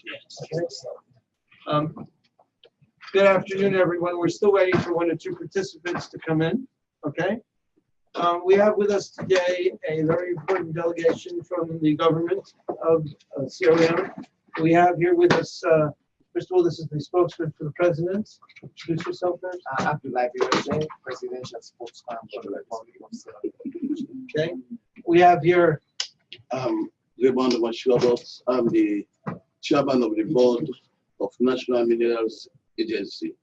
Okay. Good afternoon, everyone. We're still waiting for one or two participants to come in. Okay. We have with us today a very important delegation from the government of Sierra Leone. We have here with us, first of all, this is the spokesman for the president. Introduce yourself, first. Abdullah, presidential spokesman for the Republic of Sierra Leone. Okay. We have here. Raymond Mashuabot. I'm the chairman of the board of National Minerals Agency.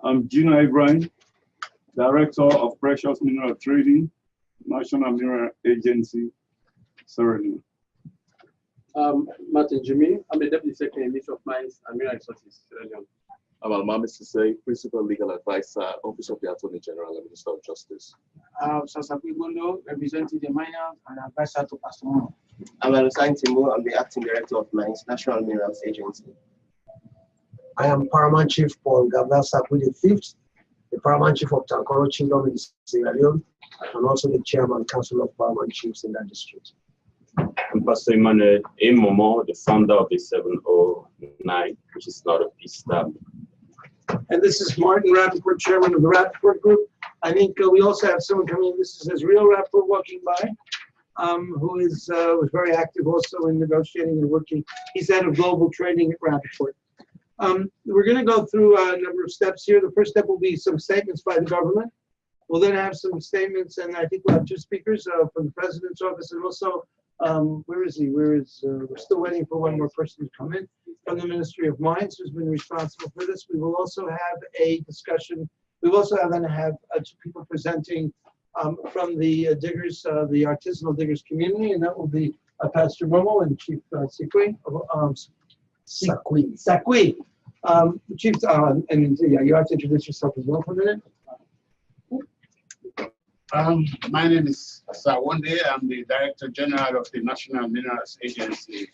I'm Gino Ibrahim, Director of Precious Mineral Trading, National Mineral Agency, Sierra Leone. Martin Jimmy, I'm the Deputy Secretary in Ministry of Mines and Mineral Resources, Sierra Leone. I'm Almami Sisei, Principal Legal Advisor, Office of the Attorney General and Minister of Justice. Sasapi Gondo, representing the miners and advisor to Pastor Mono. I'm Alusain Timbo, I'm the Acting Director of Mines, National Minerals Agency. I am Paramount Chief Paul Gabriel Sapui V, the Paramount Chief of Tankoro Kingdom in Sierra Leone, and also the Chairman Council of Paramount Chiefs in that district. I'm Pastor Emmanuel A. Momo, the founder of the 709, which is not a peace staff. And this is Martin Rapaport, Chairman of the Rapaport Group. I think we also have someone coming in. This is Real Rapaport walking by, who is was very active also in negotiating and working. He's head of global trading at Rapaport. We're going to go through a number of steps here. The first step will be some statements by the government. We'll then have some statements, and I think we'll have two speakers from the president's office, and also, where is he? We're still waiting for one more person to come in from the Ministry of Mines, who's been responsible for this. We will also have a discussion. We will also have two people presenting from the diggers, the artisanal diggers community, and that will be Pastor Momo and Chief Sakui. Sakui. Chief, and yeah, you have to introduce yourself as well for a minute. My name is Sawande. I'm the Director General of the National Minerals Agency.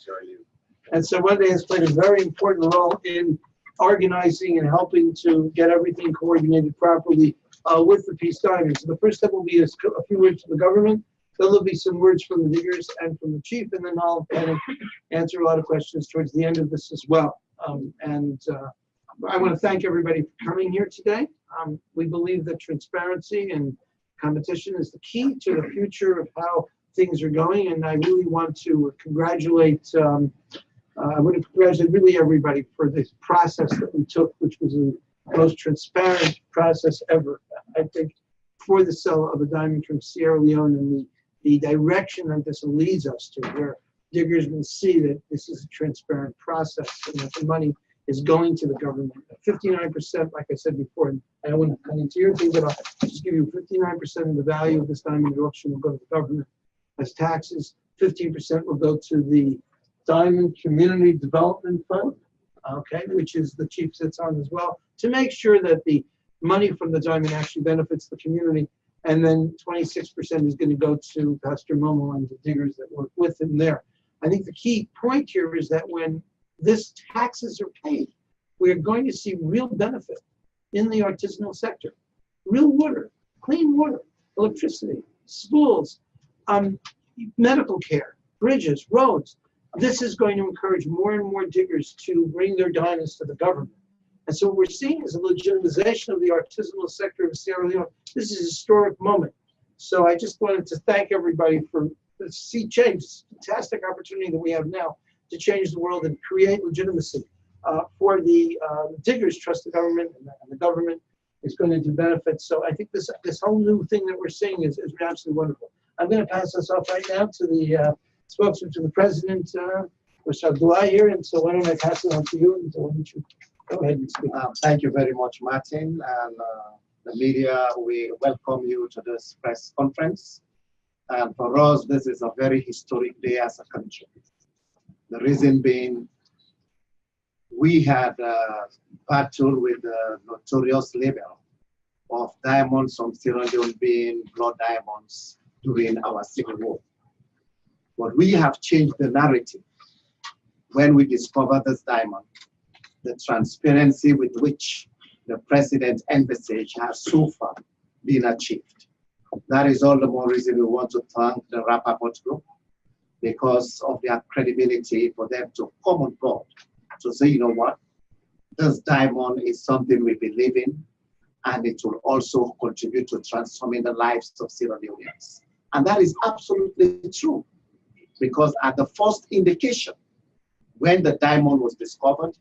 And so Sawande has played a very important role in organizing and helping to get everything coordinated properly with the peace diamond. So the first step will be a few words from the government. Then there'll be some words from the diggers and from the chief, and then I'll kind of answer a lot of questions towards the end of this as well. I want to thank everybody for coming here today. We believe that transparency and competition is the key to the future of how things are going, and I really want to congratulate. I want to congratulate really everybody for this process that we took, which was the most transparent process ever. I think for the sale of a diamond from Sierra Leone and the direction that this leads us to, where diggers will see that this is a transparent process and that the money is going to the government. 59%, like I said before, and I wouldn't come into your thing, but I'll just give you 59% of the value of this diamond auction will go to the government as taxes. 15% will go to the Diamond Community Development Fund, okay, which is the chief sits on as well, to make sure that the money from the diamond actually benefits the community. And then 26% is going to go to Pastor Momo and the diggers that work with him there. I think the key point here is that when this taxes are paid, we're going to see real benefit in the artisanal sector. Real water, clean water, electricity, schools, medical care, bridges, roads. This is going to encourage more and more diggers to bring their diamonds to the government. And so what we're seeing is a legitimization of the artisanal sector of Sierra Leone. This is a historic moment. So I just wanted to thank everybody for the sea change. It's a fantastic opportunity that we have now to change the world and create legitimacy for the diggers trust the government, and the government is going to do benefits. So I think this whole new thing that we're seeing is absolutely wonderful. I'm going to pass this off right now to the spokesman to the president, Mr. Abdullah here, and so why don't I pass it on to you, and so why don't you go ahead and speak. Thank you very much, Martin, and the media. We welcome you to this press conference. And for us, this is a very historic day as a country. The reason being, we had battled with the notorious label of diamonds from Sierra Leone being blood diamonds during our civil war. But we have changed the narrative when we discovered this diamond. The transparency with which the president envisaged has so far been achieved. That is all the more reason we want to thank the Rapaport Group because of their credibility for them to come on board to say, you know what, this diamond is something we believe in, and it will also contribute to transforming the lives of Sierra Leoneans. And that is absolutely true, because at the first indication, when the diamond was discovered,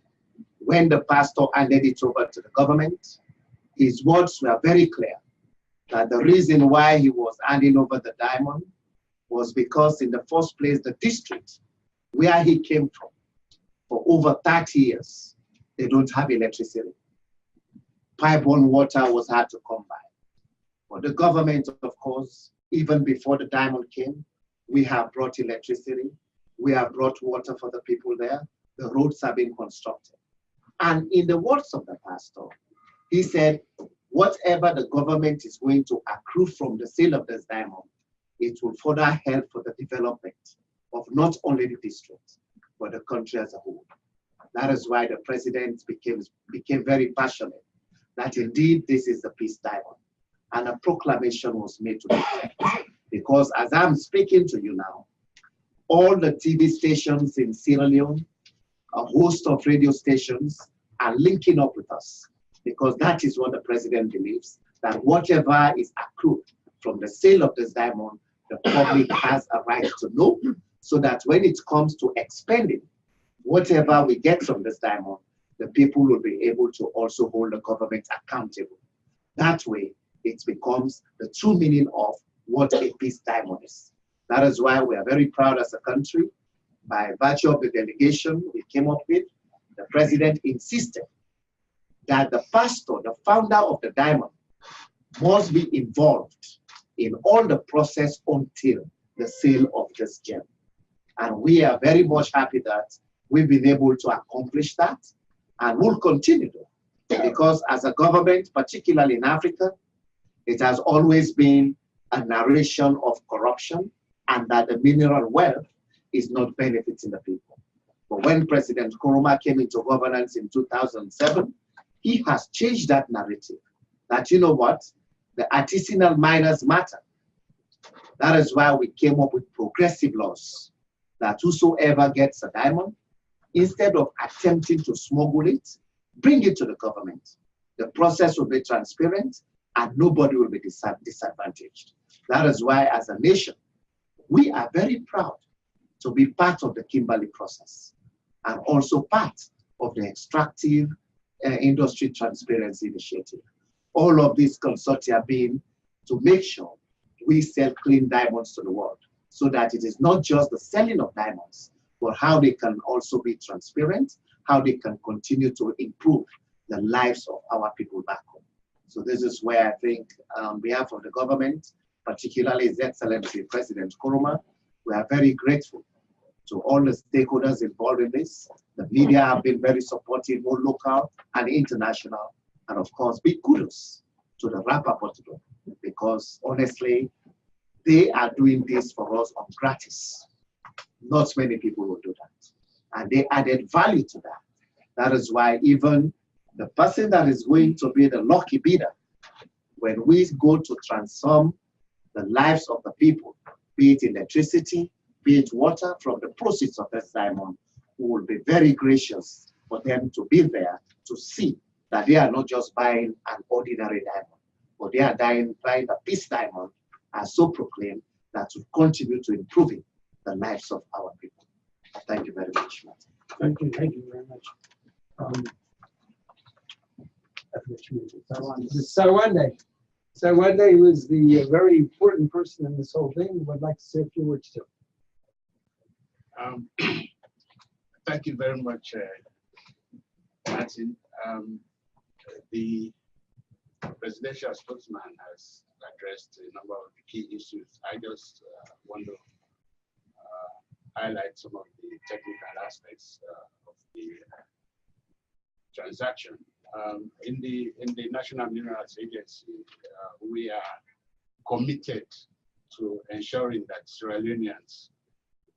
when the pastor handed it over to the government, his words were very clear, that the reason why he was handing over the diamond was because in the first place, the district where he came from, for over 30 years, they don't have electricity. Pipe-borne water was hard to come by. But the government, of course, even before the diamond came, we have brought electricity, we have brought water for the people there, the roads have been constructed. And in the words of the pastor, he said, whatever the government is going to accrue from the sale of this diamond, it will further help for the development of not only the district, but the country as a whole. That is why the president became very passionate that indeed this is the peace diamond. And a proclamation was made to the effect. Because as I'm speaking to you now, all the TV stations in Sierra Leone, a host of radio stations are linking up with us, because that is what the president believes, that whatever is accrued from the sale of this diamond, the public has a right to know, so that when it comes to expending whatever we get from this diamond, the people will be able to also hold the government accountable. That way, it becomes the true meaning of what a peace diamond is. That is why we are very proud as a country. By virtue of the delegation we came up with, the president insisted that the pastor, the founder of the diamond, must be involved in all the process until the sale of this gem. And we are very much happy that we've been able to accomplish that, and will continue to, because as a government, particularly in Africa, it has always been a narration of corruption and that the mineral wealth is not benefiting the people. But when President Nkrumah came into governance in 2007, he has changed that narrative, that, you know what, the artisanal miners matter. That is why we came up with progressive laws, that whosoever gets a diamond, instead of attempting to smuggle it, bring it to the government. The process will be transparent and nobody will be disadvantaged. That is why, as a nation, we are very proud to be part of the Kimberley process and also part of the extractive industry transparency initiative. All of these consortia being to make sure we sell clean diamonds to the world, so that it is not just the selling of diamonds, but how they can also be transparent, how they can continue to improve the lives of our people back home. So this is where I think, on behalf of the government, particularly His Excellency President Nkrumah, we are very grateful to all the stakeholders involved in this. The media have been very supportive, both local and international. And of course, big kudos to the Rapaport group, because honestly, they are doing this for us on gratis. Not many people will do that. And they added value to that. That is why even the person that is going to be the lucky bidder, when we go to transform the lives of the people, be it electricity, be it water, from the proceeds of this diamond, we will be very gracious for them to be there to see that they are not just buying an ordinary diamond, but they are buying a peace diamond, as so proclaimed, that will contribute to improving the lives of our people. Thank you very much, Martin. Thank you very much. Sawande was the very important person in this whole thing. Would like to say a few words to. Thank you very much, Martin. The presidential spokesman has addressed a number of the key issues. I just want to highlight some of the technical aspects of the transaction. In the National Minerals Agency, we are committed to ensuring that Sierra Leoneans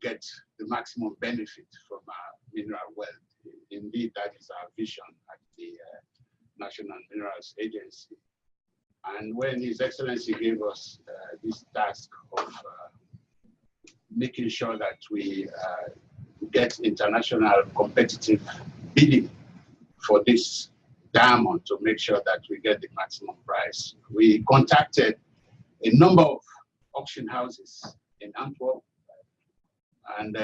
get the maximum benefit from our mineral wealth. Indeed, that is our vision at the National Minerals Agency. And when His Excellency gave us this task of making sure that we get international competitive bidding for this diamond to make sure that we get the maximum price. We contacted a number of auction houses in Antwerp, and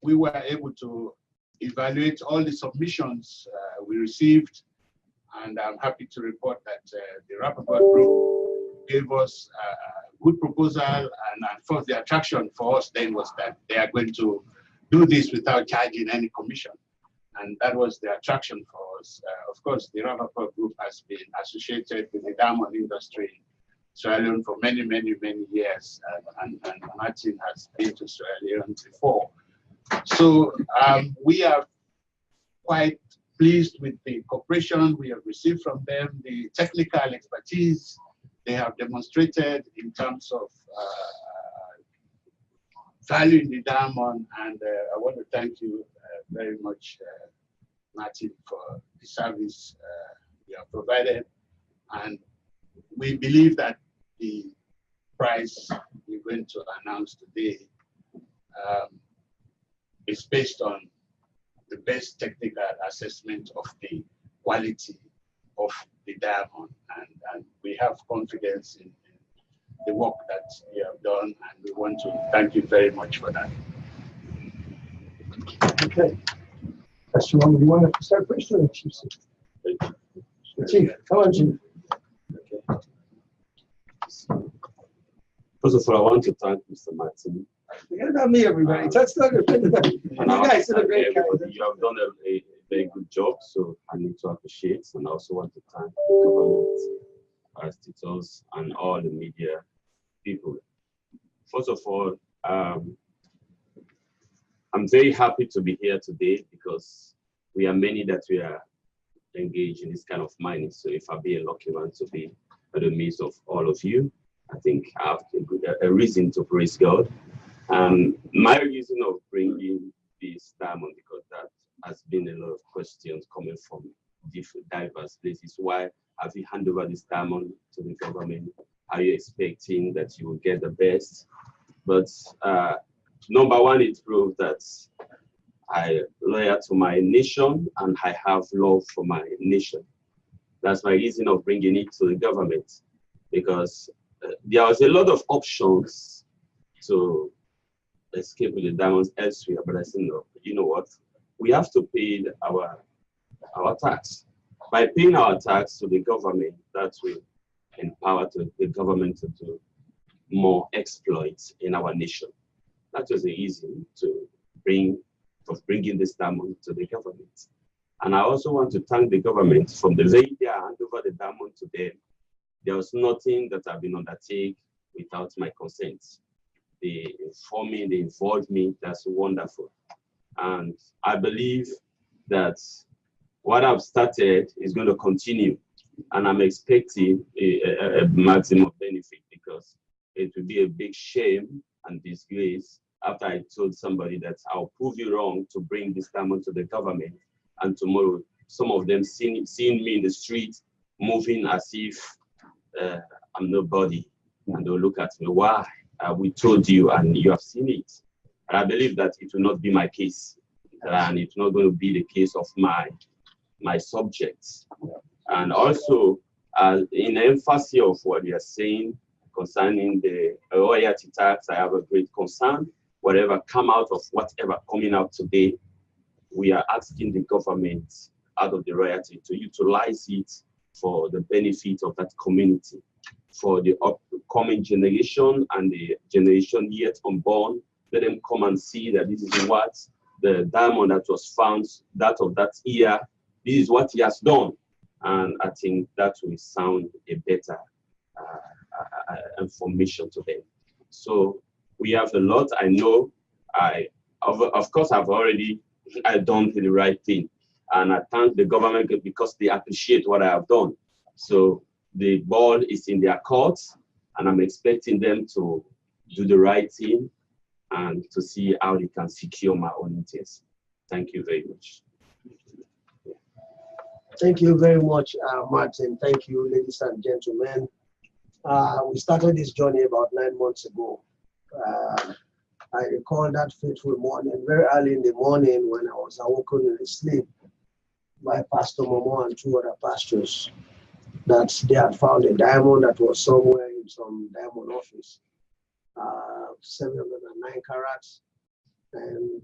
we were able to evaluate all the submissions we received, and I'm happy to report that the Rapaport group gave us a good proposal, and of course the attraction for us then was that they are going to do this without charging any commission, and that was the attraction for us. Of course, the Rapaport group has been associated with the diamond industry in Sierra Leone for many, many, many years, and Martin has been to Sierra Leone before. So we are quite pleased with the cooperation we have received from them, the technical expertise they have demonstrated in terms of valuing the diamond, and I want to thank you very much, Martin, for the service you have provided. And we believe that the price we're going to announce today is based on the best technical assessment of the quality of the diamond, and we have confidence in the work that you have done, and we want to thank you very much for that. Okay. Pastor Wong, do you want to start first or Chief? Chief, come on, Chief. First of all, I want to thank Mr. Martin. Forget about me, everybody. That's not good. You guys did a great job. You have done a very good job, so I need to appreciate, and I also want to thank the government, institutions, and all the media people. First of all, I'm very happy to be here today because we are many that we are engaged in this kind of mining. So if I be a lucky one to be at the midst of all of you, I think I have a reason to praise God. My reason of bringing this diamond, because that has been a lot of questions coming from different diverse places. Why have you handed over this diamond to the government? Are you expecting that you will get the best? But number one, it proved that I loyal to my nation and I have love for my nation. That's my reason of bringing it to the government, because there was a lot of options to escape with the diamonds elsewhere, but I said, no, you know what? We have to pay our tax. By paying our tax to the government, that will empower the government to do more exploits in our nation. That was the reason bringing this diamond to the government. And I also want to thank the government. From the very day I hand over the diamond to them, there was nothing that I've been undertaken without my consent. They informed me, they involved me. That's wonderful. And I believe that what I've started is going to continue. And I'm expecting a maximum benefit, because it would be a big shame and disgrace after I told somebody that I'll prove you wrong to bring this diamond to the government, and tomorrow some of them seeing me in the street moving as if I'm nobody, and they'll look at me, why? We told you and you have seen it. And I believe that it will not be my case, and it's not going to be the case of my subjects. And also, in emphasis of what you are saying concerning the royalty tax, I have a great concern. Whatever come out of whatever coming out today, we are asking the government out of the royalty to utilize it for the benefit of that community, for the upcoming generation and the generation yet unborn. Let them come and see that this is what the diamond that was found, that of that year, this is what he has done. And I think that will sound a better information to them. So we have a lot. I know of course I've done the right thing, and I thank the government because they appreciate what I have done. So the ball is in their court, and I'm expecting them to do the right thing and to see how they can secure my own interests. Thank you very much. Thank you very much, Martin. Thank you, ladies and gentlemen. We started this journey about 9 months ago. I recall that fateful morning, very early in the morning when I was awoken in a sleep by Pastor Momo and two other pastors, that they had found a diamond that was somewhere in some diamond office, 709 carats, and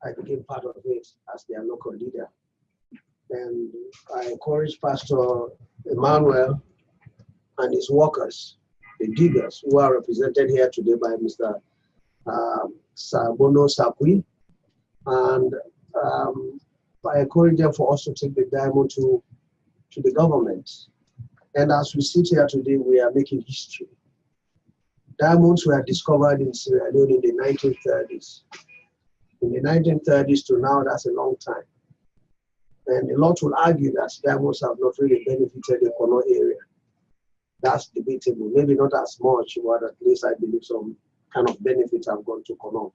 I became part of it as their local leader. And I encouraged Pastor Emmanuel and his workers, the diggers, who are represented here today by Mr. Sabono Sapui, and I encourage them for us to take the diamond to the government. And as we sit here today, we are making history. Diamonds were discovered in Sierra Leone in the 1930s. In the 1930s to now, that's a long time. And a lot will argue that diamonds have not really benefited the Kono area. That's debatable, maybe not as much, but at least I believe some kind of benefits have gone to Kono.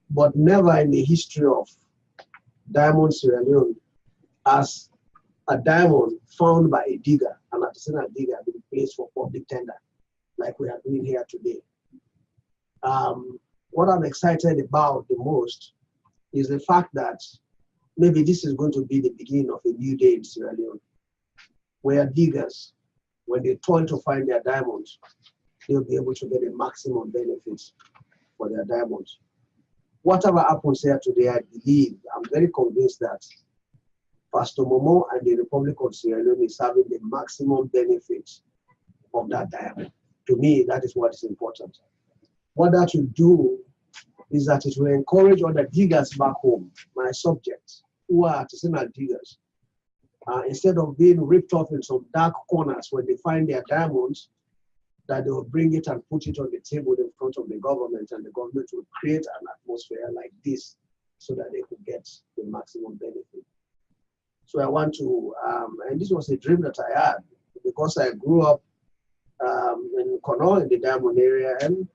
But never in the history of Diamond Sierra Leone has a diamond found by a digger, an artisanal digger, been placed for public tender, like we are doing here today. What I'm excited about the most is the fact that maybe this is going to be the beginning of a new day in Sierra Leone, where diggers, when they toil to find their diamonds, they'll be able to get a maximum benefit for their diamonds. Whatever happens here today, I believe, I'm very convinced that Pastor Momo and the Republic of Sierra Leone is having the maximum benefit of that diamond. To me, that is what is important. What that will do is that it will encourage other diggers back home, my subjects, who are artisanal diggers. Instead of being ripped off in some dark corners when they find their diamonds, that they will bring it and put it on the table in front of the government, and the government will create an atmosphere like this so that they could get the maximum benefit. So I want to, and this was a dream that I had, because I grew up in Kono, in the diamond area, and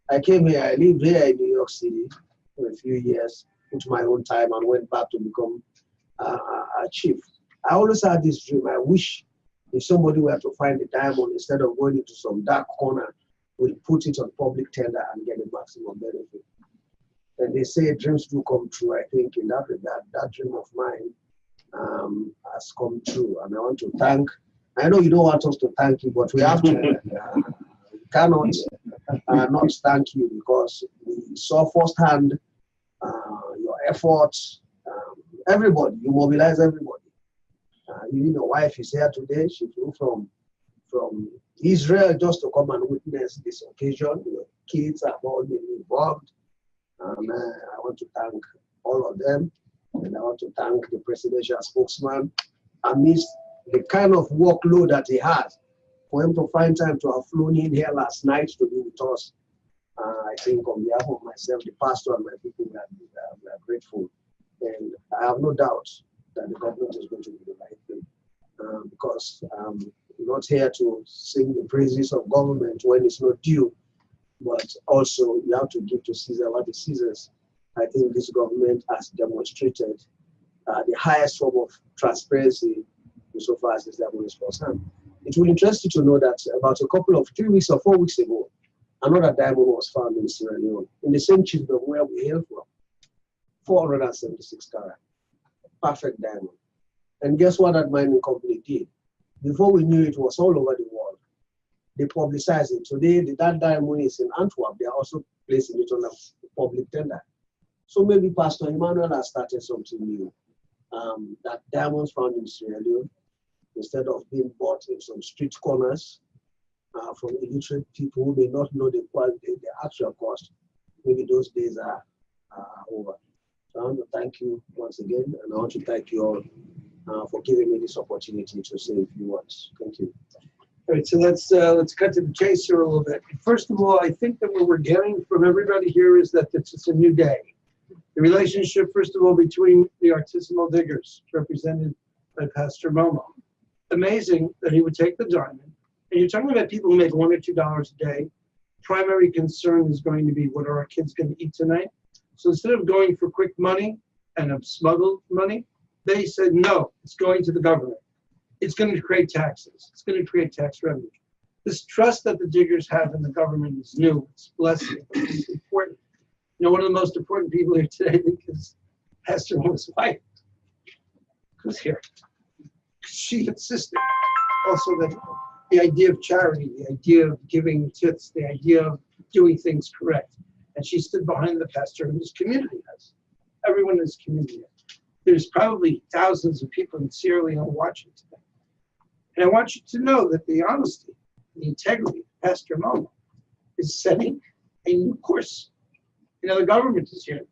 I came here, I lived here in New York City for a few years, put my own time and went back to become a chief. I always had this dream. I wish if somebody were to find a diamond, instead of going into some dark corner, we'll put it on public tender and get a maximum benefit. And they say dreams do come true. I think in that regard, that dream of mine has come true. And I want to thank, I know you don't want us to thank you, but we have to. We cannot not thank you, because we saw firsthand your efforts. Everybody, you mobilize everybody. Even your wife is here today. She flew from Israel just to come and witness this occasion. Your kids have all been involved. And I want to thank all of them. And I want to thank the presidential spokesman amidst the kind of workload that he has. For him to find time to have flown in here last night to be with us, I think on behalf of myself, the pastor, and my people, we are grateful. And I have no doubt that the government is going to do the right thing, because we're not here to sing the praises of government when it's not due, but also you have to give to Caesar what is Caesar's. I think this government has demonstrated the highest form of transparency insofar as this diamond is concerned. It will interest you to know that about a couple of 3 weeks or 4 weeks ago, another diamond was found in Sierra Leone, in the same chiefdom where we hail from, 476 carat. Perfect diamond. And guess what that mining company did? Before we knew it, was all over the world. They publicized it. Today, that diamond is in Antwerp. They are also placing it on a public tender. So maybe Pastor Emmanuel has started something new. That diamonds found in Sierra Leone, instead of being bought in some street corners from illiterate people who may not know the quality, the actual cost, maybe those days are over. So I want to thank you once again, and I want to thank you all for giving me this opportunity to say a few words. Thank you. All right, so let's cut to the chase here a little bit. First of all, I think that what we're getting from everybody here is that it's a new day. The relationship, first of all, between the artisanal diggers, represented by Pastor Momo. Amazing that he would take the diamond, and you're talking about people who make $1 or $2 a day. Primary concern is going to be, what are our kids going to eat tonight? So instead of going for quick money and smuggled money, they said, no, it's going to the government. It's going to create taxes. It's going to create tax revenue. This trust that the diggers have in the government is new. It's blessed. It's important. You know, one of the most important people here today, I think, is Pastor Mo's wife, who's here. She insisted also that the idea of charity, the idea of giving tithes, the idea of doing things correct. And she stood behind the pastor in his community has. Everyone in his community has. There's probably thousands of people in Sierra Leone watching today. And I want you to know that the honesty, the integrity of Pastor Mo is setting a new course. You know, the government is here.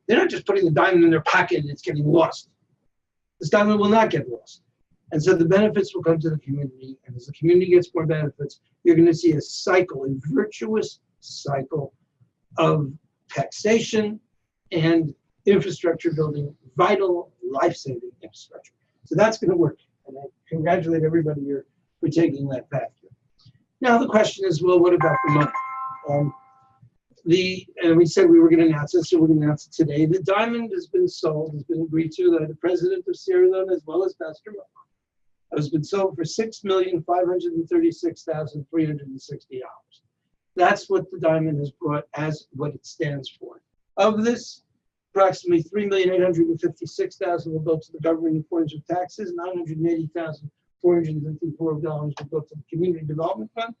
They're not just putting the diamond in their pocket and it's getting lost. This diamond will not get lost. And so the benefits will come to the community. And as the community gets more benefits, you're going to see a cycle, a virtuous cycle of taxation and infrastructure building, vital, life-saving infrastructure. So that's going to work. And I congratulate everybody here for taking that path here. Now the question is, well, what about the money? And we said we were going to announce it, so we're going to announce it today. The diamond has been sold, has been agreed to by the president of Sierra Leone as well as Pastor Mo. It has been sold for $6,536,360. That's what the diamond has brought as what it stands for. Of this, approximately $3,856,000 will go to the government in forms of taxes, $980,454 will go to the Community Development Fund,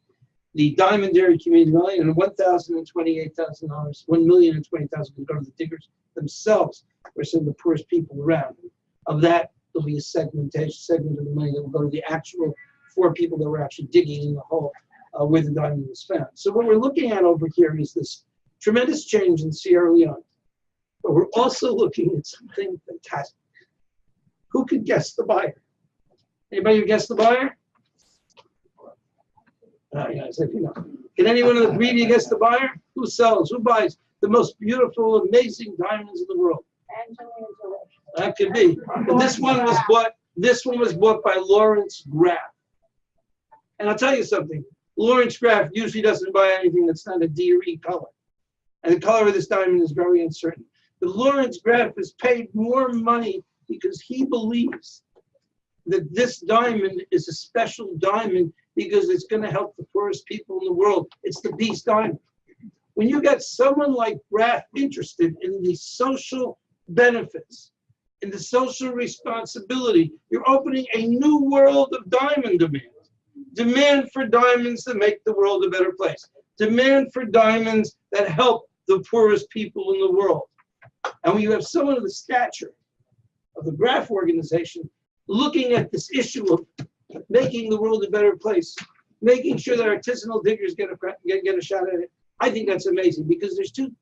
the Diamond Dairy Community Development, and $1,028,000, $1,020,000 will go to the diggers themselves, or some of the poorest people around. Of that, there'll be a segment of the money that will go to the actual 4 people that were actually digging in the hole where the diamond was found. So what we're looking at over here is this tremendous change in Sierra Leone. But we're also looking at something fantastic. Who could guess the buyer? Anybody who guessed the buyer? Can anyone of the greedy guess the buyer? Who sells? Who buys the most beautiful, amazing diamonds in the world? That could be. But this one was bought. This one was bought by Lawrence Graff. And I'll tell you something. Lawrence Graff usually doesn't buy anything that's not a DRE color. And the color of this diamond is very uncertain. But Lawrence Graff has paid more money because he believes that this diamond is a special diamond because it's going to help the poorest people in the world. It's the peace diamond. When you get someone like Graff interested in the social benefits, in the social responsibility, you're opening a new world of diamond demand. Demand for diamonds that make the world a better place. Demand for diamonds that help the poorest people in the world. And when you have someone of the stature of the Graff organization looking at this issue of making the world a better place, making sure that artisanal diggers get a shot at it, I think that's amazing because there's two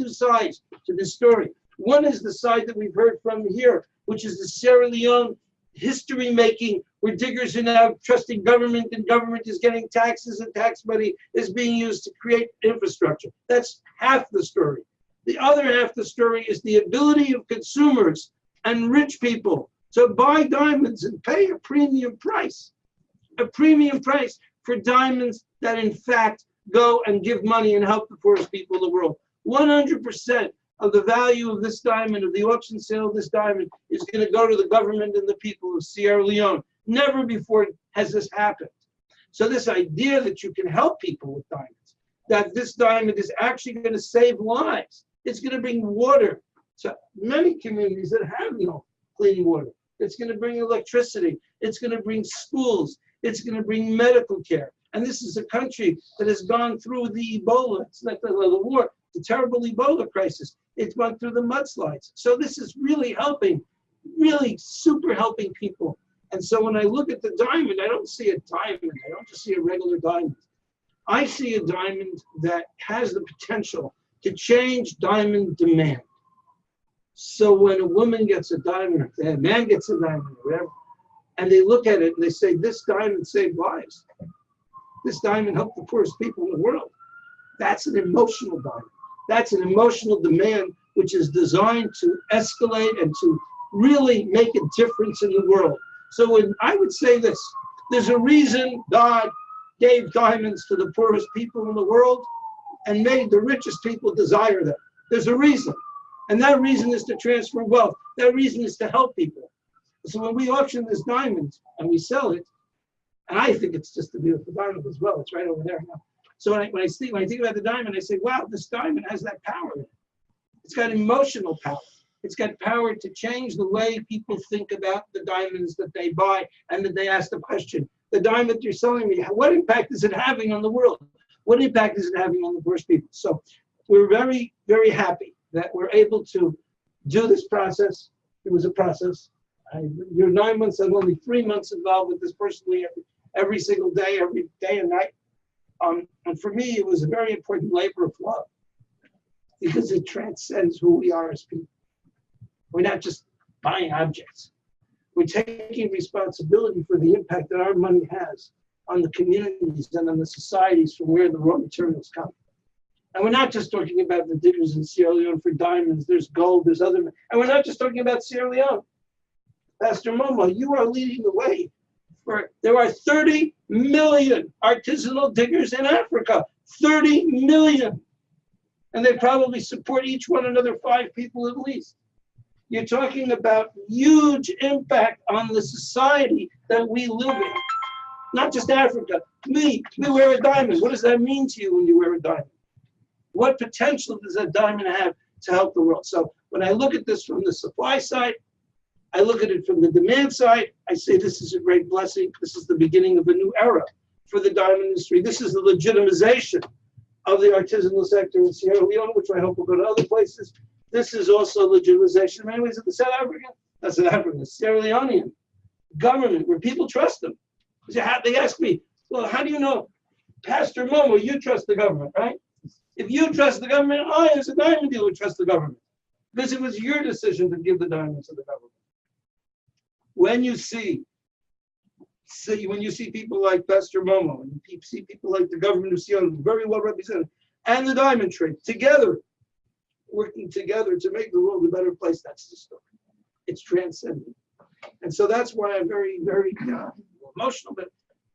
sides to this story. One is the side that we've heard from here, which is the Sierra Leone history making, where diggers are now trusting government and government is getting taxes and tax money is being used to create infrastructure. That's half the story. The other half of the story is the ability of consumers and rich people to buy diamonds and pay a premium price for diamonds that in fact go and give money and help the poorest people in the world. 100% of the value of this diamond, of the auction sale of this diamond, is going to go to the government and the people of Sierra Leone. Never before has this happened. So this idea that you can help people with diamonds, that this diamond is actually going to save lives, it's going to bring water to many communities that have no clean water. It's going to bring electricity. It's going to bring schools. It's going to bring medical care. And this is a country that has gone through the Ebola, it's not the war, the terrible Ebola crisis. It's gone through the mudslides. So this is really helping, really super helping people. And so when I look at the diamond, I don't see a diamond. I don't just see a regular diamond. I see a diamond that has the potential to change diamond demand. So when a woman gets a diamond, or a man gets a diamond, or whatever, and they look at it and they say, this diamond saved lives. This diamond helped the poorest people in the world. That's an emotional diamond. That's an emotional demand which is designed to escalate and to really make a difference in the world. So when I would say this, there's a reason God gave diamonds to the poorest people in the world and made the richest people desire them. There's a reason. And that reason is to transfer wealth. That reason is to help people. So when we auction this diamond and we sell it, and I think it's just a beautiful diamond as well. It's right over there now. So when I think about the diamond, I say, wow, this diamond has that power in it. It's got emotional power. It's got power to change the way people think about the diamonds that they buy and that they ask the question, the diamond you're selling me, what impact is it having on the world? What impact is it having on the poorest people? So we're very, very happy that we're able to do this process. It was a process. You're 9 months, I'm only 3 months involved with this personally every single day, every day and night. And for me, it was a very important labor of love because it transcends who we are as people. We're not just buying objects. We're taking responsibility for the impact that our money has on the communities and on the societies from where the raw materials come. And we're not just talking about the diggers in Sierra Leone for diamonds, there's gold, there's other, and we're not just talking about Sierra Leone. Pastor Momo, you are leading the way. There are 30 million artisanal diggers in Africa, 30 million. And they probably support each one another 5 people at least. You're talking about huge impact on the society that we live in. Not just Africa. We wear a diamond. What does that mean to you when you wear a diamond? What potential does that diamond have to help the world? So when I look at this from the supply side, I look at it from the demand side, I say this is a great blessing. This is the beginning of a new era for the diamond industry. This is the legitimization of the artisanal sector in Sierra Leone, which I hope will go to other places. This is also legitimization in many ways of the South African, the Sierra Leonean government, where people trust them. They ask me, well, how do you know? Pastor Momo, you trust the government, right? If you trust the government, I, as a diamond dealer, trust the government. Because it was your decision to give the diamonds to the government. When you see people like Pastor Momo, and you see people like the government of Sierra Leone, very well represented, and the diamond trade, together, working together to make the world a better place, that's the story. It's transcendent. And so that's why I'm very, very emotional, but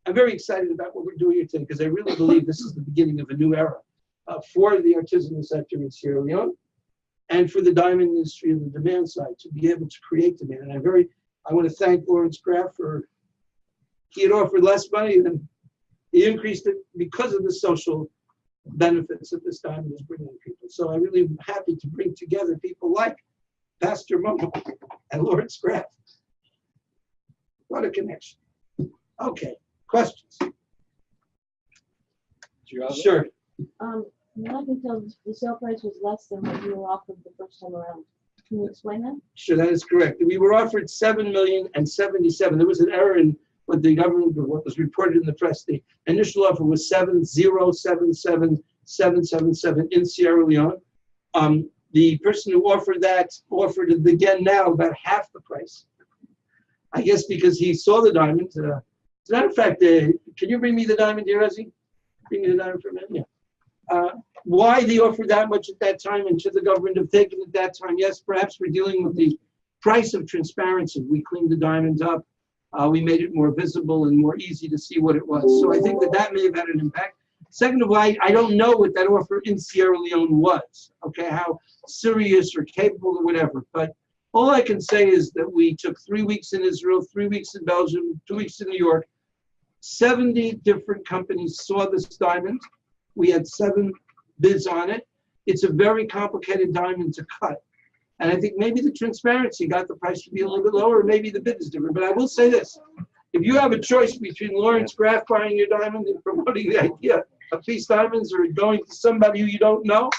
I'm very excited about what we're doing here today, because I really believe this is the beginning of a new era for the artisanal sector in Sierra Leone and for the diamond industry on the demand side to be able to create demand. And I want to thank Lawrence Graff he had offered less money and he increased it because of the social benefits that this diamond is bringing people. So I really am happy to bring together people like Pastor Momo and Lawrence Graff. What a connection. Okay, questions? Sure. I can tell the sale price was less than what you were offered the first time around. Can you explain that? Sure, that is correct. We were offered $7,077,000. There was an error in what the government, what was reported in the press. The initial offer was $7,077,777 in Sierra Leone. The person who offered offered it again now about half the price. I guess because he saw the diamond. As a matter of fact, can you bring me the diamond here, Ezzy? Bring me the diamond for a minute. Yeah. Why they offered that much at that time, and should the government have taken it at that time? Yes, perhaps we're dealing with the price of transparency. We cleaned the diamonds up. We made it more visible and more easy to see what it was. So I think that may have had an impact. Second of all, I don't know what that offer in Sierra Leone was, okay, how serious or capable or whatever. But all I can say is that we took 3 weeks in Israel, 3 weeks in Belgium, 2 weeks in New York. 70 different companies saw this diamond. We had 7 bids on it. It's a very complicated diamond to cut. And I think maybe the transparency got the price to be a little bit lower, or maybe the bid is different. But I will say this, if you have a choice between Lawrence Graff buying your diamond and promoting the idea of Peace Diamonds or going to somebody who you don't know,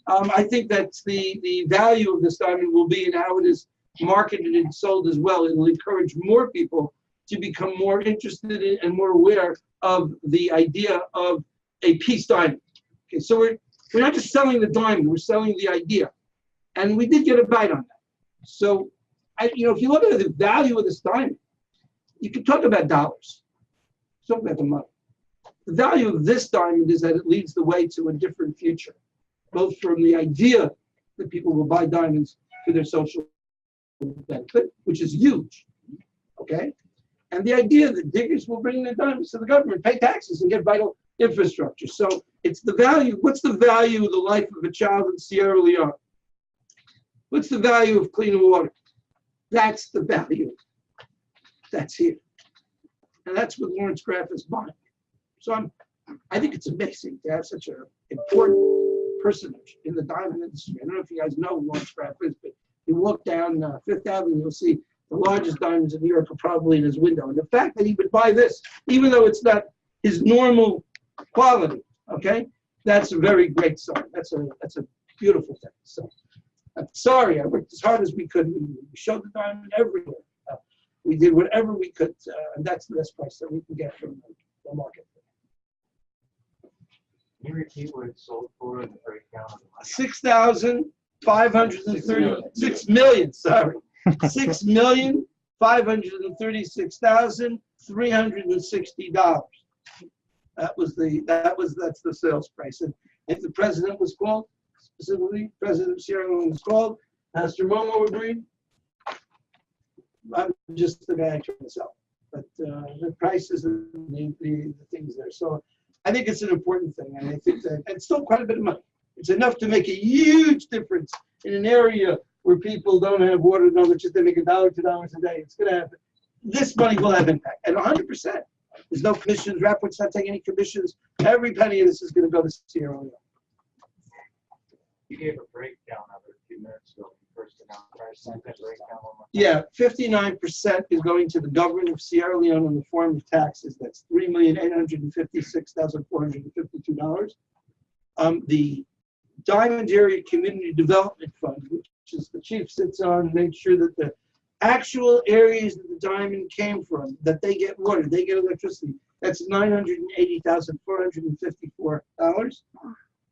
I think that the value of this diamond will be in how it is marketed and sold as well. It will encourage more people to become more interested in and more aware of the idea of a peace diamond. Okay, so we're not just selling the diamond, we're selling the idea. And we did get a bite on that. So, if you look at the value of this diamond, you can talk about dollars. Talk about the money. The value of this diamond is that it leads the way to a different future, both from the idea that people will buy diamonds for their social benefit, which is huge, okay? And the idea that diggers will bring their diamonds to the government, pay taxes, and get vital infrastructure. So it's the value. What's the value of the life of a child in Sierra Leone? What's the value of clean water? That's the value. That's here. And that's what Lawrence Graff is buying. So I think it's amazing to have such an important personage in the diamond industry. I don't know if you guys know who Lawrence Pratt is, but you walk down Fifth Avenue, you'll see the largest diamonds in New York are probably in his window. And the fact that he would buy this, even though it's not his normal quality, okay, that's a very great sign. That's a beautiful thing. So I'm sorry, I worked as hard as we could. We showed the diamond everywhere. We did whatever we could, and that's the best price that we can get from the market. Can you repeat what it sold for and the breakdown? 6 million, sorry. 6,536,360. That's the sales price. And if the president was called, specifically, President of Sierra Leone was called, Pastor Momo agreed. I'm just the guy trying to sell. But the prices and the things there. So I think it's an important thing. And I think that it's still quite a bit of money. It's enough to make a huge difference in an area where people don't have water, no electricity, they make $1 to $2 a day. It's going to happen. This money will have impact, and 100%. There's no commissions. Rapaport's not taking any commissions. Every penny of this is going to go to Sierra Leone. You gave a breakdown of it a few minutes ago. First announced price. Breakdown one more time. Yeah, 59% is going to the government of Sierra Leone in the form of taxes. That's $3,856,452. The Diamond Area Community Development Fund, which is the chief sits on, makes sure that the actual areas that the diamond came from, that they get water, they get electricity. That's $980,454.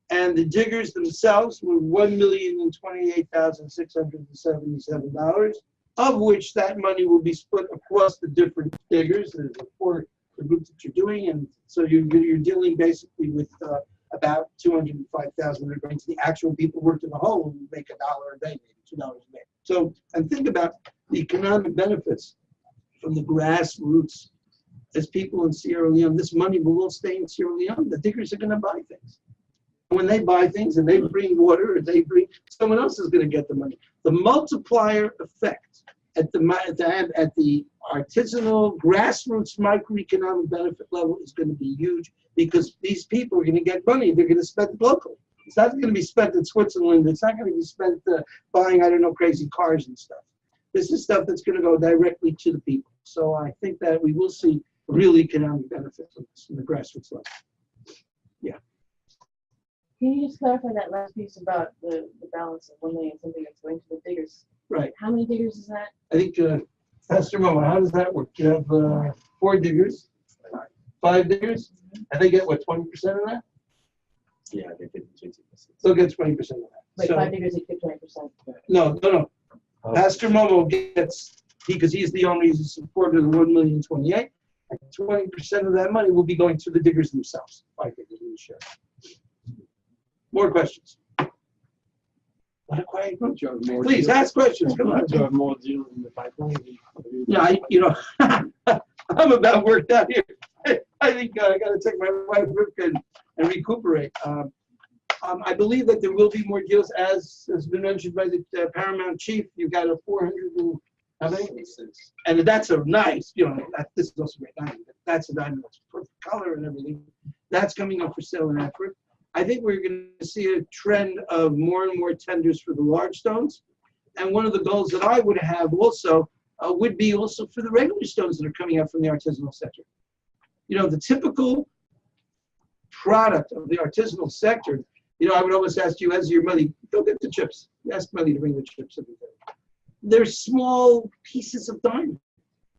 And the diggers themselves were $1,028,677, of which that money will be split across the different diggers. There's the groups that you're doing, and so you're dealing basically with about $205,000 that are going to the actual people who worked in the hole who make $1 a day, maybe $2 a day. So, and think about the economic benefits from the grassroots as people in Sierra Leone. This money will all stay in Sierra Leone. The diggers are going to buy things. When they buy things and they bring water, or they bring, someone else is going to get the money. The multiplier effect at the artisanal grassroots microeconomic benefit level is going to be huge, because these people are going to get money. They're going to spend it locally. It's not going to be spent in Switzerland. It's not going to be spent buying, I don't know, crazy cars and stuff. This is stuff that's going to go directly to the people. So I think that we will see real economic benefit from this in the grassroots level. Yeah. Can you just clarify that last piece about the balance of 1 million something that's going to the diggers? Right. How many diggers is that? I think, Pastor Momo, how does that work? You have 4 diggers, 5 diggers, and they get what, 20% of that? Yeah, they get 20%. They'll get 20% of that. Like So, 5 diggers, each get 20%. no. Pastor Momo gets, because he's the owner, he's a supporter of the 1,028,000. And 20% of that money will be going to the diggers themselves. 5 diggers in the share. More questions? What a quiet group. Please ask questions. Come on. Do you have more deals in the pipeline? Yeah, I'm about worked out here. I think I got to take my wife Rivka and recuperate. I believe that there will be more deals, as has been mentioned by the Paramount Chief. You've got a 400 and how many? And that's a nice, this is also a great diamond. That's a diamond that's perfect color and everything. That's coming up for sale in Antwerp. I think we're going to see a trend of more and more tenders for the large stones. And one of the goals that I would have also would be also for the regular stones that are coming out from the artisanal sector. The typical product of the artisanal sector, I would always ask you, as your money, go get the chips. Ask money to bring the chips every day. They're small pieces of diamond.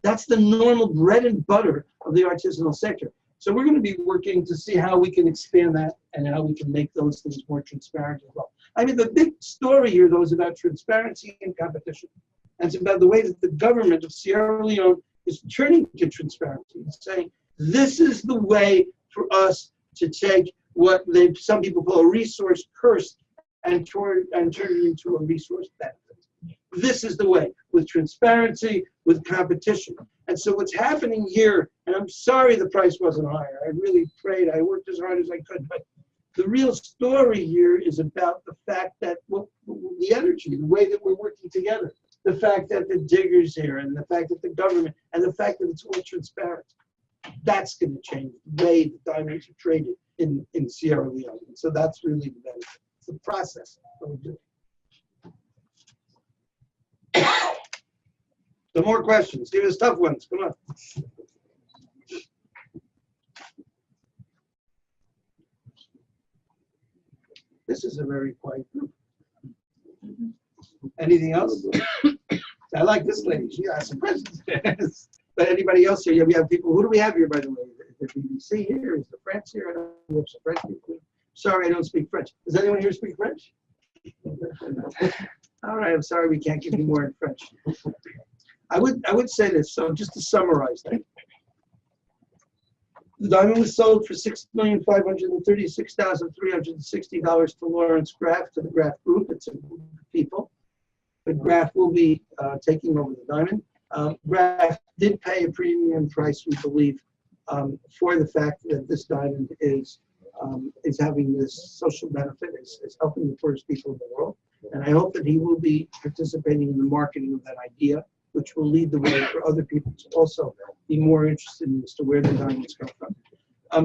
That's the normal bread and butter of the artisanal sector. So we're going to be working to see how we can expand that and how we can make those things more transparent as well. I mean, the big story here, though, is about transparency and competition. And it's about the way that the government of Sierra Leone is turning to transparency and saying, this is the way for us to take what some people call a resource curse and turn it into a resource benefit. This is the way, with transparency, with competition. And so what's happening here, and I'm sorry the price wasn't higher. I really prayed. I worked as hard as I could. But the real story here is about the fact that the energy, the way that we're working together, the fact that the diggers here, and the fact that the government, and the fact that it's all transparent. That's going to change the way the diamonds are traded in Sierra Leone. And so that's really the benefit. the process that we do. Some more questions. Give us tough ones. Come on. This is a very quiet group. Anything else? I like this lady. She asked some questions. But anybody else here? Yeah, we have people. Who do we have here, by the way? The BBC here? Is the French here? I don't know. We have some French people. Sorry, I don't speak French. Does anyone here speak French? All right, I'm sorry we can't give you more in French. I would say this, so just to summarize that. The diamond was sold for $6,536,360 to Lawrence Graff, to the Graff Group. It's a group of people. But Graff will be taking over the diamond. Graff did pay a premium price, we believe, for the fact that this diamond is having this social benefit, is helping the poorest people in the world. And I hope that he will be participating in the marketing of that idea, which will lead the way for other people to also be more interested in as to where the diamonds come from.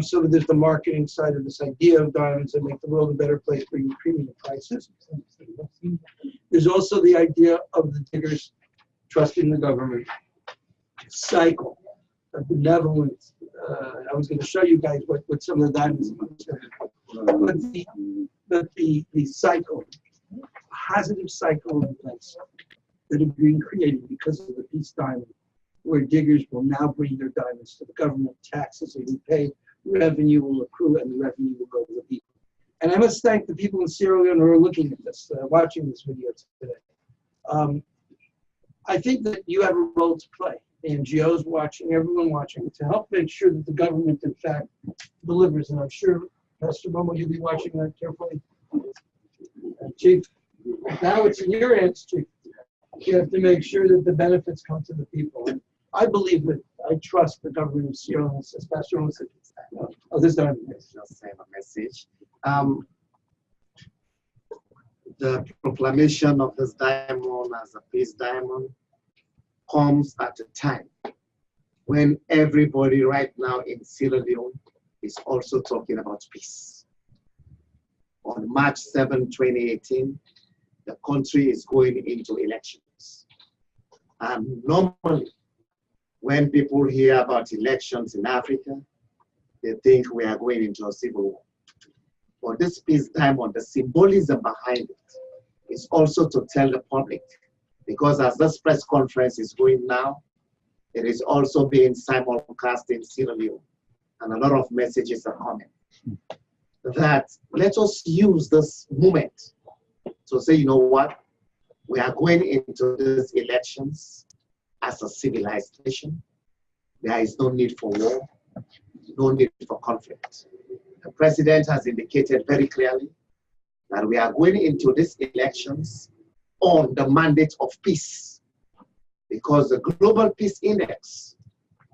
So there's the marketing side of this idea of diamonds that make the world a better place, bringing premium prices. There's also the idea of the diggers trusting the government cycle, a benevolent. I was going to show you guys what some of the diamonds are. But the cycle, positive cycle in place that are being created because of the peace diamond, where diggers will now bring their diamonds to the government, taxes will be paid, revenue will accrue, and the revenue will go to the people. And I must thank the people in Sierra Leone who are looking at this, watching this video today. I think that you have a role to play. The NGOs watching, everyone watching, to help make sure that the government, in fact, delivers. And I'm sure, Pastor Momo, you'll be watching that carefully. Chief, now it's in your hands, Chief. You have to make sure that the benefits come to the people. And I believe that I trust the government of Sierra Leone, as Pastor Momo said. Oh, this time. Just send a message. The proclamation of this diamond as a peace diamond comes at a time when everybody right now in Sierra Leone is also talking about peace. On March 7, 2018, the country is going into elections. And normally, when people hear about elections in Africa, they think we are going into a civil war. But this peace diamond, the symbolism behind it is also to tell the public, because as this press conference is going now, it is also being simulcast in Sierra Leone, and a lot of messages are coming. That let us use this moment to say, you know what, we are going into these elections as a civilized nation. There is no need for war, no need for conflict. The president has indicated very clearly that we are going into these elections on the mandate of peace, because the Global Peace Index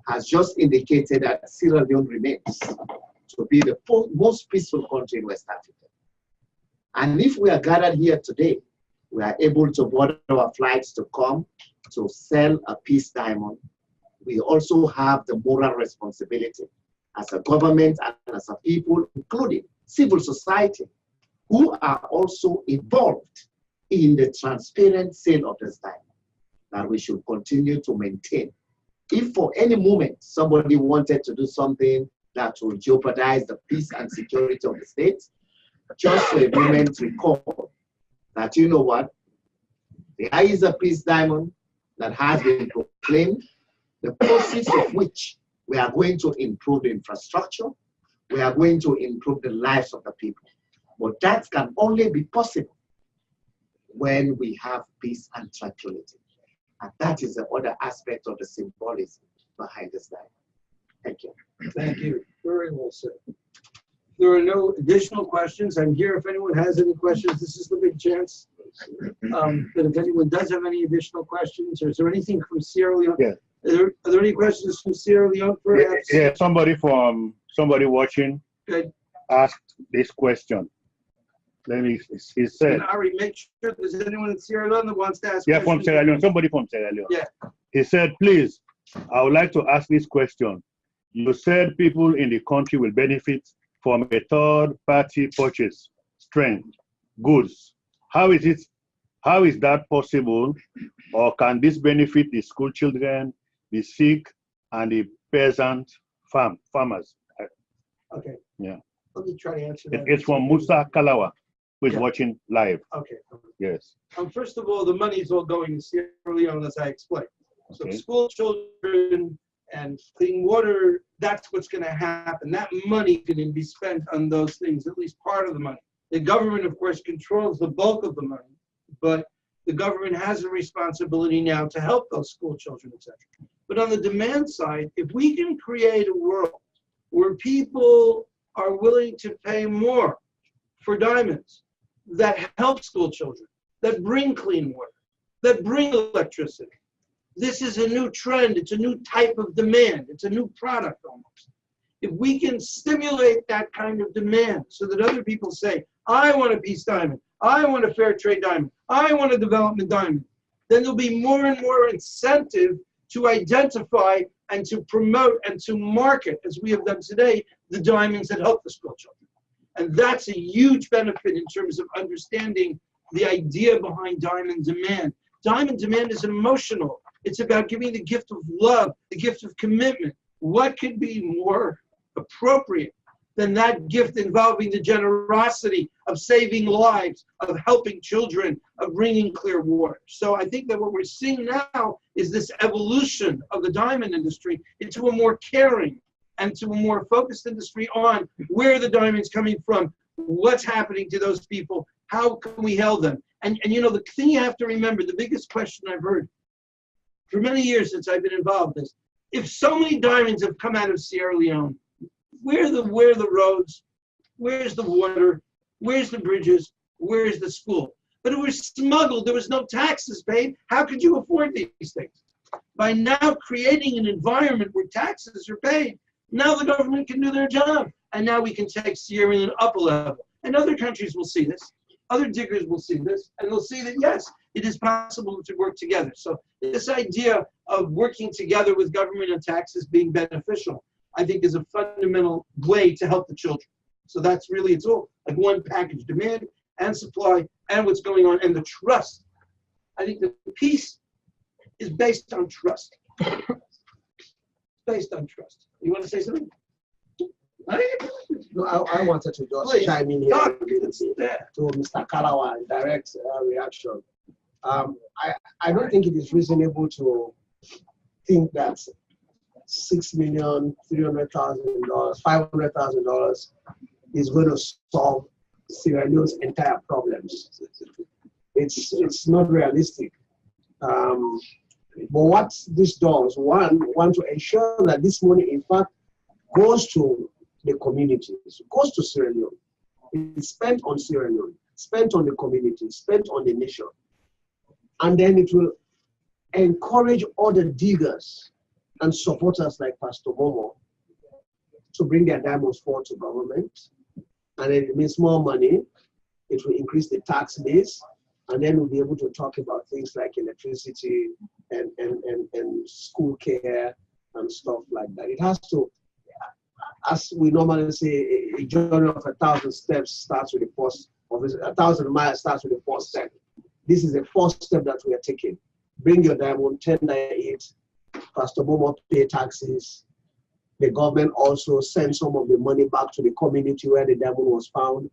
has just indicated that Sierra Leone remains to be the most peaceful country in West Africa. And if we are gathered here today, we are able to board our flights to come to sell a peace diamond. We also have the moral responsibility as a government and as a people, including civil society, who are also involved in the transparent sale of this diamond, that we should continue to maintain. If for any moment somebody wanted to do something that will jeopardize the peace and security of the state, just for a moment recall that, you know what, there is a peace diamond that has been proclaimed, the proceeds of which we are going to improve the infrastructure, we are going to improve the lives of the people. But that can only be possible when we have peace and tranquility. And that is the other aspect of the symbolism behind this diamond. Thank you. Thank you. Very well said. There are no additional questions. I'm here if anyone has any questions. This is the big chance. But if anyone does have any additional questions, or is there anything from Sierra Leone? Yeah. Are there any questions from Sierra Leone, perhaps? Yeah, somebody watching asked this question. He said, Can Ari make sure there's anyone in Sierra Leone that wants to ask yeah, questions? from Sierra Leone, somebody from Sierra Leone. Yeah. He said, please, I would like to ask this question. You said people in the country will benefit from a third-party purchase strength. goods. How is that possible? Or can this benefit the school children, the sick, and the peasant farmers? Okay, Yeah. let me try to answer that. It's from Musa Kalawa, who is Yeah. watching live. Okay. Yes. First of all, the money is all going to Sierra Leone, as I explained. So Okay. school children and clean water, that's what's going to happen. That money can be spent on those things, at least part of the money. The government, of course, controls the bulk of the money, but the government has a responsibility now to help those school children, etc. But on the demand side, if we can create a world where people are willing to pay more for diamonds that help school children, that bring clean water, that bring electricity, this is a new trend. It's a new type of demand. It's a new product almost. If we can stimulate that kind of demand so that other people say, I want a peace diamond, I want a fair trade diamond, I want a development diamond, then there'll be more and more incentive to identify and to promote and to market, as we have done today, the diamonds that help the school children. And that's a huge benefit in terms of understanding the idea behind diamond demand. Diamond demand is emotional. It's about giving the gift of love, the gift of commitment. What could be more appropriate than that gift involving the generosity of saving lives, of helping children, of bringing clear water? So I think that what we're seeing now is this evolution of the diamond industry into a more caring and to a more focused industry on where the diamond's coming from, what's happening to those people, how can we help them? And you know, the thing you have to remember, the biggest question I've heard for many years since I've been involved is, if so many diamonds have come out of Sierra Leone, where are the roads, where's the water, where's the bridges, where's the school? But it was smuggled, there was no taxes paid. How could you afford these things? By now creating an environment where taxes are paid, now the government can do their job. And now we can take Sierra Leone up a level. And other countries will see this. Other diggers will see this, and they'll see that, yes, it is possible to work together. So this idea of working together with government and taxes being beneficial, I think, is a fundamental way to help the children. So that's really, it's all like one package, demand and supply and what's going on and the trust. I think the peace is based on trust. Based on trust. You want to say something? No, I wanted to just Please, chime in here talk. to Mr. Kalawa in direct reaction. I don't think it is reasonable to think that $6,300,000, $500,000 is going to solve Sierra Leone's entire problems. It's not realistic. But what this does, one to ensure that this money, in fact, goes to the communities, goes to Sierra Leone. It's spent on Sierra Leone, spent on the community, spent on the nation. And then it will encourage other diggers and supporters like Pastor Momo to bring their diamonds forward to government. And then it means more money. It will increase the tax base. And then we'll be able to talk about things like electricity and school care and stuff like that. It has to, as we normally say, a journey of 1,000 steps starts with the first, or 1,000 miles starts with the first step. This is the first step that we are taking. Bring your diamond, tender it, Pastor Momo pay taxes. The government also sends some of the money back to the community where the diamond was found,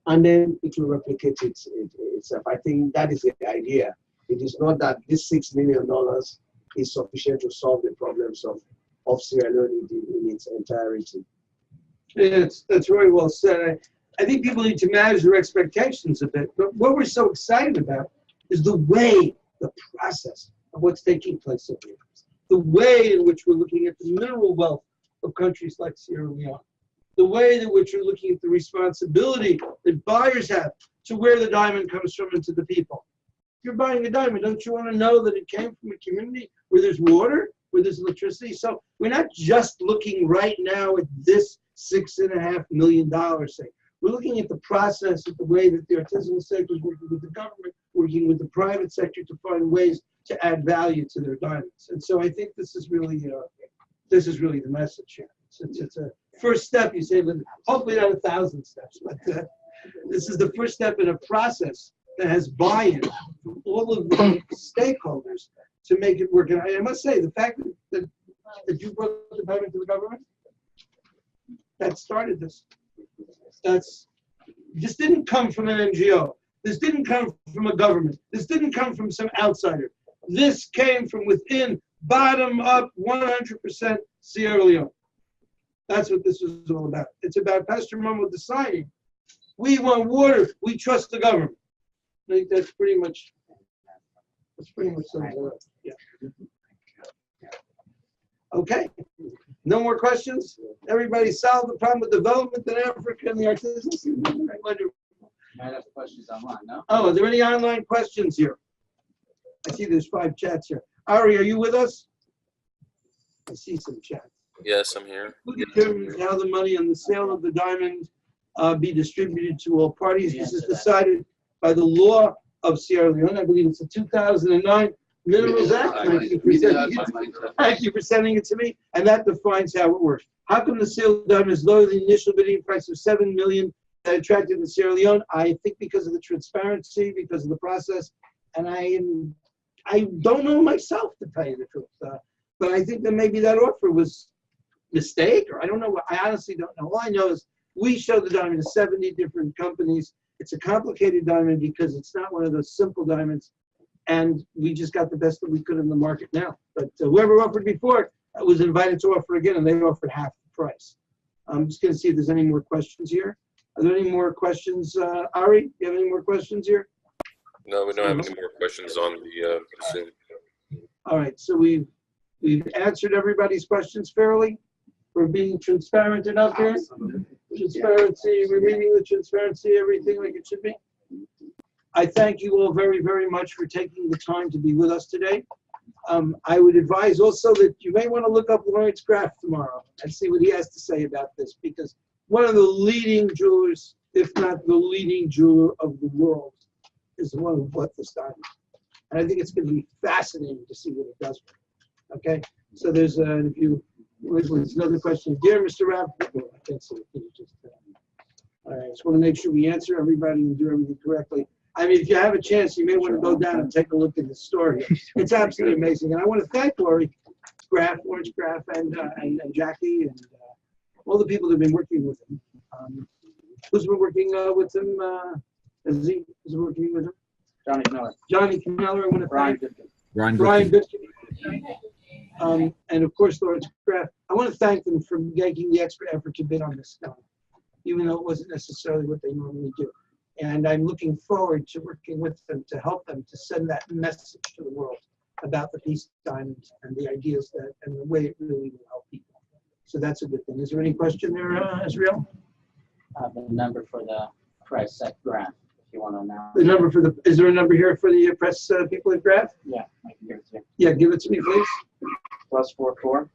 and then it will replicate itself. I think that is the idea. It is not that this $6 million is sufficient to solve the problems of Sierra Leone in its entirety. That's very well said. I think people need to manage their expectations a bit. But what we're so excited about is the way, the process of what's taking place over here. The way in which we're looking at the mineral wealth of countries like Sierra Leone. The way in which we're looking at the responsibility that buyers have to where the diamond comes from and to the people. If you're buying a diamond, don't you want to know that it came from a community where there's water, where there's electricity? So we're not just looking right now at this $6.5 million thing. We're looking at the process of the way that the artisanal sector is working with the government, working with the private sector to find ways to add value to their diamonds. And so I think this is really the message here. It's a first step, you say, but hopefully not 1,000 steps. But This is the first step in a process that has buy-in from all of the stakeholders to make it work. And I must say, the fact that you brought the diamond to the government, that started this. This didn't come from an NGO. This didn't come from a government. This didn't come from some outsider. This came from within, bottom up, 100% Sierra Leone. That's what this is all about. It's about Pastor Mumbo deciding, we want water, we trust the government. I think that's pretty much sums it up. Yeah. Okay. No more questions? Everybody solved the problem with development in Africa and the artisans? I have questions online, no? Oh, are there any online questions here? I see there's 5 chats here. Ari, are you with us? I see some chats. Yes, I'm here. Who determines how the money on the sale of the diamond be distributed to all parties? This is decided by the law of Sierra Leone. I believe it's the 2009 Minerals Act. Thank you for sending it to me. And that defines how it works. How come the sale of diamond is lower than the initial bidding price of $7 million that attracted the Sierra Leone? I think because of the transparency, because of the process, and I don't know myself, to tell you the truth. But I think that maybe that offer was mistake, or I don't know. I honestly don't know. All I know is we showed the diamond to 70 different companies. It's a complicated diamond because it's not one of those simple diamonds, and we just got the best that we could in the market now. But whoever offered before was invited to offer again, and they offered half the price. I'm just going to see if there's any more questions here. Are there any more questions? Ari, do you have any more questions here? No, we don't have any more questions on the Zoom. All right, so we've answered everybody's questions fairly. We're being transparent enough here. Transparency, we're meeting the transparency, everything like it should be. I thank you all very, very much for taking the time to be with us today. I would advise also that you may want to look up Lawrence Graff tomorrow and see what he has to say about this, because one of the leading jewelers, if not the leading jeweler of the world, is the one who bought this diamond. And I think it's going to be fascinating to see what it does. Okay, so there's another question. Dear Mr. Rapaport, I can't say it. All right, just want to make sure we answer everybody and do everything correctly. I mean, if you have a chance, you may want to go down and take a look at the story. It's absolutely amazing. And I want to thank Lawrence Graff, and Jackie, and all the people that have been working with him. Who's been working with him? Is he working with him? Johnny Miller. Johnny Miller. I want to Brian thank Bitkin. Brian Bitkin. And of course, Lawrence Graff. I want to thank them for making the extra effort to bid on this stone, even though it wasn't necessarily what they normally do. And I'm looking forward to working with them to help them to send that message to the world about the peace diamond and the ideas that and the way it really will help people. So that's a good thing. Is there any question there, Israel? The number for the press at Grant, if you want to know. The number for the, is there a number here for the press people at Graff? Yeah, I can give it to you. Yeah, give it to me, please. +44.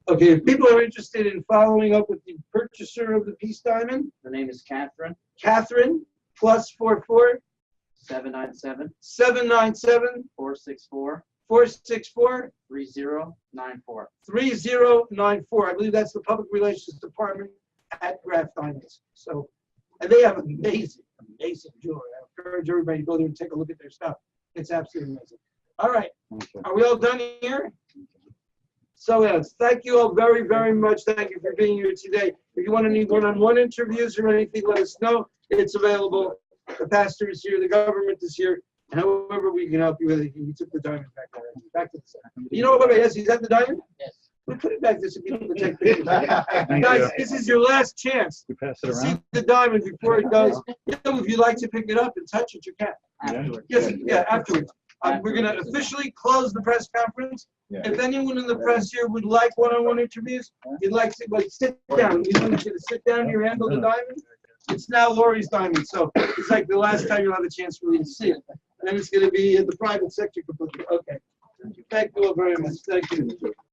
Okay, if people are interested in following up with the purchaser of the peace diamond. Her name is Catherine. Catherine, +44. 797. 797. 464. 464. 3094. 3094. I believe that's the public relations department at Graff Diamonds. So, and they have amazing jewelry. I encourage everybody to go there and take a look at their stuff. It's absolutely amazing. All right. Are we all done here? So yes, thank you all very, very much. Thank you for being here today. If you want any one-on-one interviews or anything, let us know. It's available. The pastor is here. The government is here. And however we can help you with it, he took the diamond back already. Back to the center. You know what? Yes, he's at the diamond? Yes. We put it back there so people can take pictures. Guys, this is your last chance to see the diamond before it goes. You know, if you'd like to pick it up and touch it, you can. Afterwards. Yes, yeah, afterwards. We're going to officially close the press conference. If anyone in the press here would like one-on-one interviews, you'd like to sit down. We want you to sit down here, handle the diamond. It's now Lori's diamond, so it's like the last time you'll have a chance for me to see it. And then it's going to be in the private sector completely. Okay. Thank you all very much. Thank you.